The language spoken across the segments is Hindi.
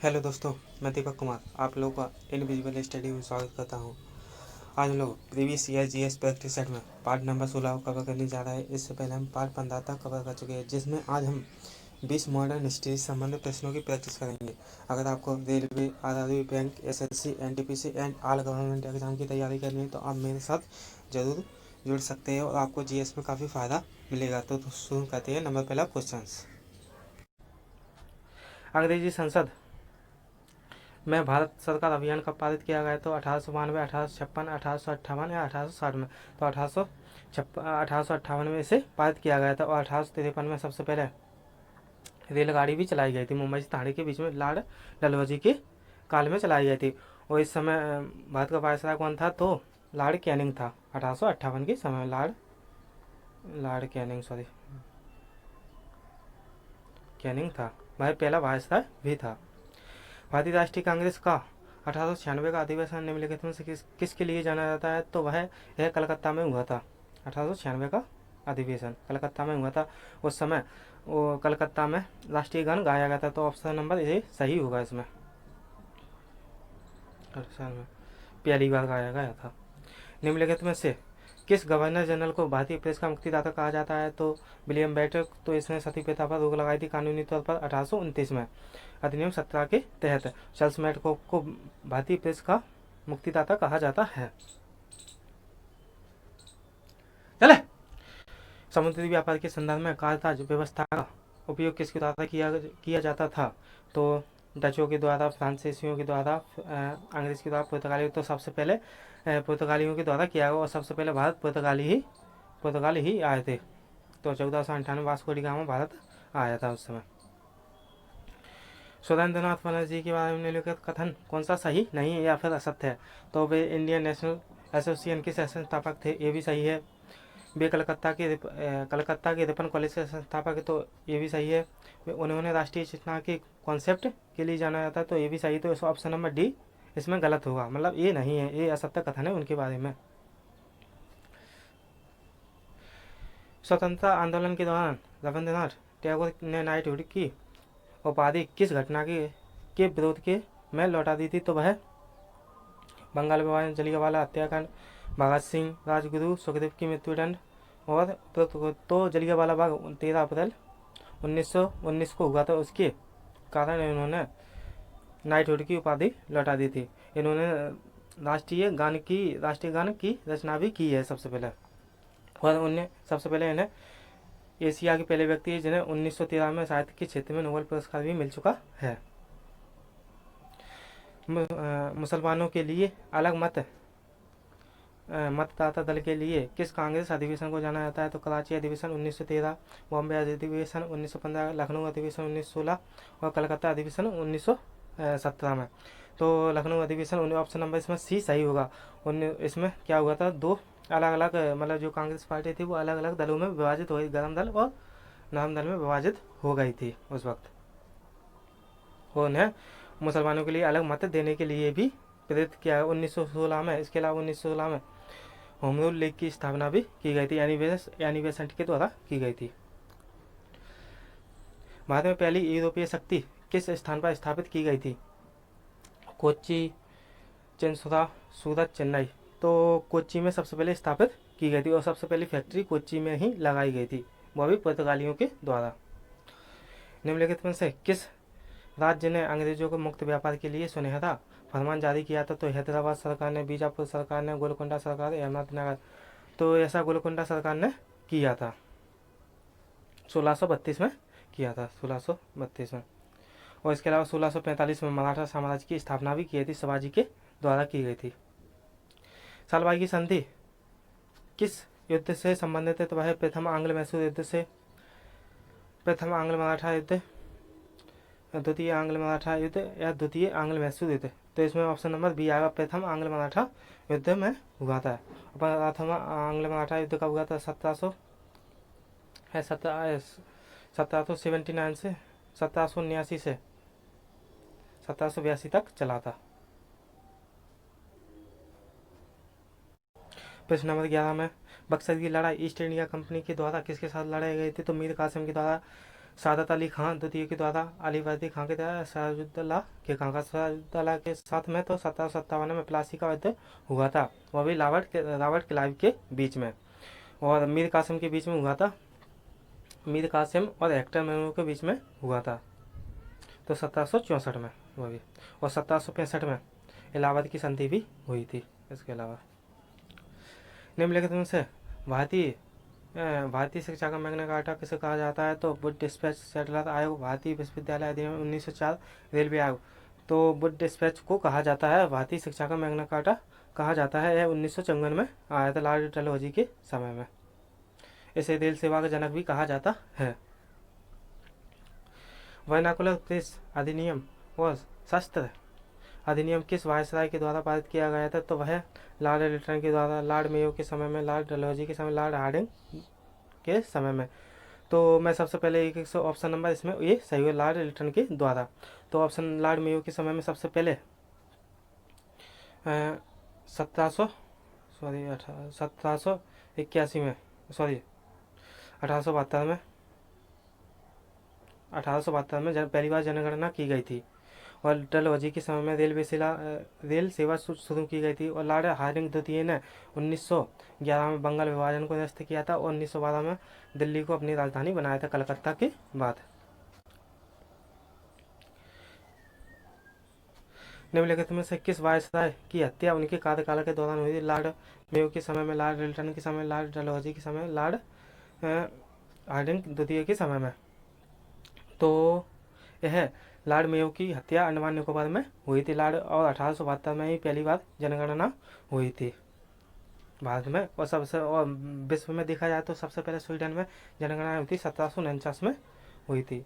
हेलो दोस्तों, मैं दीपक कुमार आप लोगों का इनविजिबल स्टडी में स्वागत करता हूं। आज हम लोग previous year GS practice set में पार्ट नंबर 16 को कवर करने जा रहे हैं। इससे पहले हम पार्ट 15 तक कवर कर चुके हैं, जिसमें आज हम 20 मॉडर्न हिस्ट्री से संबंधित प्रश्नों की प्रैक्टिस करेंगे। अगर आपको railway, RRB, bank, SSC, NTPC and all government exam की तैयारी करनी है तो आप मेरे साथ जरूर जुड़ सकते हैं और आपको जीएस में काफ़ी फ़ायदा मिलेगा। तो शुरू करते हैं। नंबर पहला क्वेश्चन, अंग्रेजी संसद में भारत सरकार अभियान कब पारित किया गया? तो 1892, 1856, 1858 या 1860 में। तो 1858 में इसे पारित किया गया था और 1853 में सबसे पहले रेलगाड़ी भी चलाई गई थी। मुंबई से थाने के बीच में लॉर्ड डलहौजी के काल में चलाई गई थी। और इस समय भारत का वायसराय कौन था? तो लॉर्ड कैनिंग था। 1858 के समय लॉर्ड कैनिंग था। वह पहला वायसराय भी था। भारतीय राष्ट्रीय कांग्रेस का 1896 का अधिवेशन निम्नलिखित में से किसके लिए जाना जाता है? तो यह कलकत्ता में हुआ था। 1896 का अधिवेशन कलकत्ता में हुआ था। उस समय वो कलकत्ता में राष्ट्रीय गान गाया गया था। तो ऑप्शन नंबर ये सही होगा। इसमें पहली बार गाया गया था। निम्नलिखित में से किस गवर्नर जनरल को भारतीय प्रेस का मुक्तिदाता कहा जाता है? तो विलियम बेंटिक। तो इसने सती प्रथा पर रोक लगाई थी कानूनी तौर पर 1829 में अधिनियम 17 के तहत। चार्ल्स मैडकॉक को भारतीय प्रेस का मुक्तिदाता कहा जाता है। चले, समुद्री व्यापार के संदर्भ में कारताज व्यवस्था का उपयोग किसके द्वारा किया जाता था? तो डचों के द्वारा, फ्रांसीसियों के द्वारा, अंग्रेज के द्वारा, पुर्तगालियों। तो सबसे पहले पुर्तगालियों के द्वारा किया गया और सबसे पहले भारत पुर्तगाली ही आए थे। तो 1498 वास्को डी गामा भारत आया था उस समय। सुरेंद्रनाथ बनर्जी के बारे में निम्नलिखित कथन कौन सा सही नहीं है या फिर असत्य है? तो वे इंडियन नेशनल एसोसिएशन के संस्थापक थे, ये भी सही है। वे कलकत्ता के रिपन कॉलेज के संस्थापक है, तो ये भी सही है। उन्होंने राष्ट्रीय चेतना के कॉन्सेप्ट के लिए जाना जाता है, तो ये भी सही। तो ऑप्शन नंबर डी इसमें गलत होगा, मतलब ये नहीं है, ये असत्य कथन है उनके बारे में। स्वतंत्रता आंदोलन के दौरान रविंद्रनाथ टैगोर ने नाइटहुड की उपाधि किस घटना के विरोध के में लौटा दी थी? तो वह बंगाल विभाजन, जलियांवाला हत्याकांड, भगत सिंह, राजगुरु, सुखदेव की मृत्युदंड और तो जलियांवाला बाग 13 अप्रैल 1919 को हुआ था। उसके कारण इन्होंने नाइटहुड की उपाधि लौटा दी थी। इन्होंने राष्ट्रीय गान की रचना भी की है सबसे पहले। और उन्हें सबसे पहले इन्हें एशिया के पहले व्यक्ति है जिन्हें 1913 में साहित्य के क्षेत्र में नोबेल पुरस्कार भी मिल चुका है। मुसलमानों के लिए अलग मतदाता दल के लिए किस कांग्रेस अधिवेशन को जाना जाता है? तो कराची अधिवेशन 1913, बॉम्बे अधिवेशन 1915, लखनऊ अधिवेशन 1916 और कलकत्ता अधिवेशन 1917 में। तो लखनऊ अधिवेशन ऑप्शन नंबर इसमें सी सही होगा। इसमें क्या हुआ था, दो अलग अलग मतलब जो कांग्रेस पार्टी थी वो अलग अलग दलों में विभाजित हो गई, गर्म दल और नरम दल में विभाजित हो गई थी उस वक्त। उन्हें मुसलमानों के लिए अलग मत देने के लिए भी प्रेरित किया 1916 में। इसके अलावा 1916 में होम रूल लीग की स्थापना भी की गई थी, यानी बेसेंट के द्वारा की गई थी। भारत में पहली यूरोपीय शक्ति किस स्थान पर स्थापित की गई थी? कोच्चि, चिंसुरा, सूरत, चेन्नई। तो कोच्चि में सबसे पहले स्थापित की गई थी और सबसे पहली फैक्ट्री कोच्चि में ही लगाई गई थी, वह भी पुर्तगालियों के द्वारा। निम्नलिखित में से किस राज्य ने अंग्रेजों को मुक्त व्यापार के लिए सुनहरा फरमान जारी किया था? तो हैदराबाद सरकार ने, बीजापुर सरकार ने, गोलकुंडा सरकार, अहमदनगर। तो ऐसा गोलकुंडा सरकार ने किया था 1632 में किया था, 1632 में। और इसके अलावा 1645 में मराठा साम्राज्य की स्थापना भी की थी, शिवाजी के द्वारा की गई थी। सालबाई की संधि किस युद्ध से संबंधित है? तो वह प्रथम आंग्ल मैसूर युद्ध से, प्रथम आंग्ल मराठा युद्ध, द्वितीय आंग्ल मराठा युद्ध या द्वितीय आंग्ल मैसूर युद्ध। तो इसमें ऑप्शन नंबर बी आएगा, प्रथम आंग्ल मराठा युद्ध में हुआ था। प्रथम आंग्ल मराठा युद्ध कब हुआ था? 1779 से 1779 से 1782 तक चला था। प्रश्न नंबर 11 में बक्सर की लड़ाई ईस्ट इंडिया कंपनी के द्वारा किसके साथ लड़ाई गई थी? तो मीर कासिम के द्वारा सादत अली खां द्वितीय के द्वारा, अली वर्दी खां के द्वारा, सिराजुद्दौला के खां का सिराजुद्दौला के साथ में। तो 1757 में प्लासी का युद्ध हुआ था, वह भी रावट किला के बीच में, और मीर कासिम के बीच में हुआ था। मीर कासिम और हेक्टर मेमनू के बीच में हुआ था, तो 1764 में वह भी। और 1765 में इलाहाबाद की संधि भी हुई थी। इसके अलावा निम्नलिखित में से भारतीय शिक्षा का मैग्ना कार्टा किसे कहा जाता है? तो वुड डिस्पैच सैटेलाइट आयोग, भारतीय विश्वविद्यालय अधिनियम 1904, रेलवे आयोग। तो वुड डिस्पैच को कहा जाता है भारतीय शिक्षा का मैग्ना कार्टा कहा जाता है। यह 1954 में आया था लॉर्ड डलहौजी के समय में। इसे रेल सेवा का जनक भी कहा जाता है। वर्नाकुलर प्रेस अधिनियम और शस्त्र अधिनियम किस वायसराय के द्वारा पारित किया गया था? तो वह लॉर्ड लिटन के द्वारा, लॉर्ड मेयो के समय में, लॉर्ड डलहौजी के समय, लॉर्ड हार्डिंग के समय में। तो मैं सबसे पहले एक ऑप्शन नंबर इसमें ये सही हुआ, लॉर्ड लिटन के द्वारा। तो ऑप्शन लॉर्ड मेयो के समय में सबसे पहले 1781 में, सॉरी 1872 में पहली बार जनगणना की गई थी। और डलहौजी के समय में रेल सेवा शुरू की गई थी। और लॉर्ड हार्डिंग द्वितीय ने 1911 में बंगाल विभाजन को निरस्त किया था, और 1912 में दिल्ली को अपनी राजधानी बनाया था कलकत्ता के बाद। निम्नलिखित में से किस वायसराय की हत्या उनके कार्यकाल के दौरान हुई थी? लॉर्ड मेयो के समय में, लॉर्ड लिटन के समय, लॉर्ड डलहौजी के समय, लॉर्ड हार्डिंग द्वितीय के समय में। तो यह लॉर्ड मेयो की हत्या अंडमान निकोबार में हुई थी और 1872 में ही पहली बार जनगणना हुई थी भारत में। और विश्व में देखा जाए तो सबसे पहले स्वीडन में जनगणना हुई थी, 1749 में हुई थी।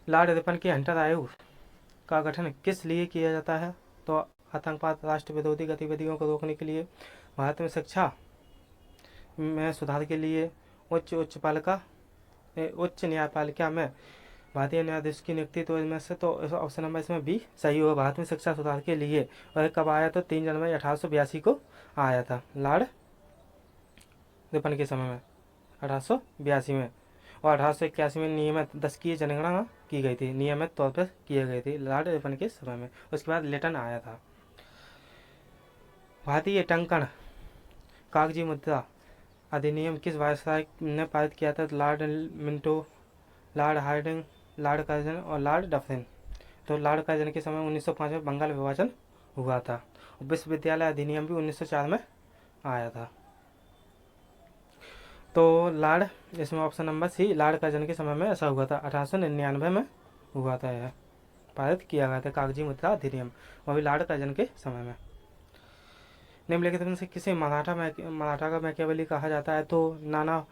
लॉर्ड रिपन के हंटर आयोग का गठन किस लिए किया जाता है? तो आतंकवाद, राष्ट्र विरोधी गतिविधियों को रोकने के लिए, भारत में शिक्षा में सुधार के लिए, उच्च न्यायपालिका में भारतीय न्यायाधीश की नियुक्ति। तो इनमें से तो ऑप्शन नंबर इसमें बी सही होगा, भारत में शिक्षा सुधार के लिए। और कब आया? तो 3 जनवरी 1882 को आया था लॉर्ड रिपन के समय में, 1882 में। और 1881 में नियमित 10 की जनगणना की गई थी, नियमित तौर पर की गई थी लॉर्ड रिपन के समय में। उसके बाद लिटन आया था। भारतीय टंकण कागजी मुद्रा अधिनियम किस वायसराय ने पारित किया था? Lord Minto, Lord Hardinge, Lord Curzon और लॉर्ड डफरिन। तो लॉर्ड कर्जन के समय 1905 में बंगाल विभाजन हुआ था। विश्वविद्यालय अधिनियम भी 1904 में आया था। तो लॉर्ड, इसमें option number C, Lord Curzon के समय में ऐसा हुआ था, 1899 में हुआ था, यह पारित किया गया था कागजी मुद्रा अधिनियम, वह भी लॉर्ड कर्जन के समय में। निम्नलिखित में से किसे मराठा का मैकियावेली कहा जाता है? तो नाना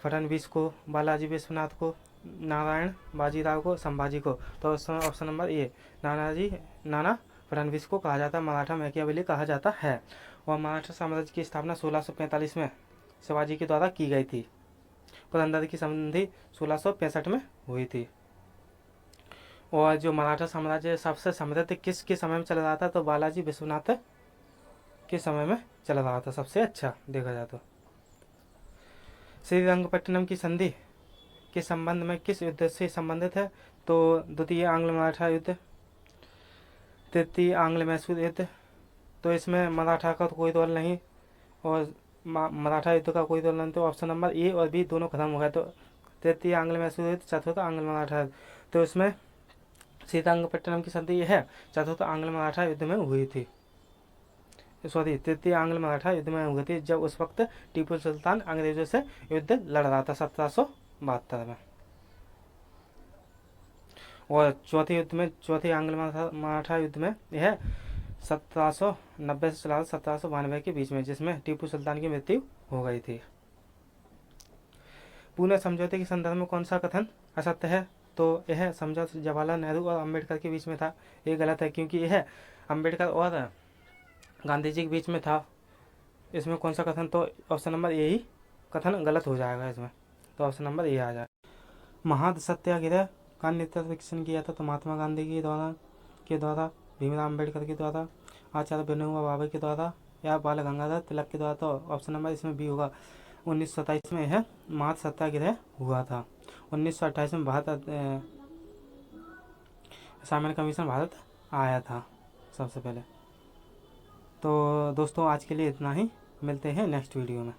फडणवीस को, बालाजी विश्वनाथ को, नारायण बाजीराव को, संभाजी को। तो option number A, Nana Phadnavis को कहा जाता है मराठा मैकियावेली कहा जाता है। और मराठा साम्राज्य की स्थापना 1645 में शिवाजी के द्वारा की गई थी। पुरंदर की संधि 1665 में हुई थी। और जो मराठा साम्राज्य सबसे समृद्ध किसके समय में चल रहा था? तो बालाजी विश्वनाथ के समय में चल रहा था, सबसे अच्छा देखा जाए तो। श्रीरंगपट्टनम की संधि के संबंध में किस युद्ध से संबंधित है? तो द्वितीय आंग्ल मराठा युद्ध, तृतीय आंग्ल मैसूर युद्ध। तो इसमें मराठा का तो कोई रोल नहीं, और मराठा युद्ध का कोई रोल नहीं। तो ऑप्शन नंबर ए और बी दोनों खत्म हो गए। तो तृतीय आंग्ल मैसूर युद्ध, चतुर्थ आंग्ल मराठा युद्ध। तो इसमें श्रीरंगपट्टनम की संधि यह है चतुर्थ आंग्ल मराठा युद्ध में हुई थी, सॉरी तृतीय आंग्ल मराठा युद्ध में हुई थी, जब उस वक्त टीपू सुल्तान अंग्रेजों से युद्ध लड़ रहा था 1772 में। और चौथी आंग्ल मराठा युद्ध में यह 1790 से चला 1792 के बीच में, जिसमें टीपू सुल्तान की मृत्यु हो गई थी। पुणे समझौते के संदर्भ में कौन सा कथन असत्य है? तो यह समझौता जवाहरलाल नेहरू और अम्बेडकर के बीच में था, ये गलत है, क्योंकि यह अम्बेडकर और गांधी जी के बीच में था। इसमें कौन सा कथन? तो ऑप्शन नंबर ए ही कथन गलत हो जाएगा इसमें, तो ऑप्शन नंबर ए आ जाए। महाद सत्याग्रह का नेतृत्व किसने किया था? तो महात्मा गांधी के द्वारा, भीमराव अम्बेडकर के द्वारा, आचार्य विनोबा भावे के द्वारा, या बाल गंगाधर तिलक के द्वारा। तो ऑप्शन नंबर इसमें बी होगा, 1927 में यह मात सत्याग्रह हुआ था। 1928 में भारत सामान्य कमीशन भारत आया था सबसे पहले। तो दोस्तों आज के लिए इतना ही, मिलते हैं नेक्स्ट वीडियो में।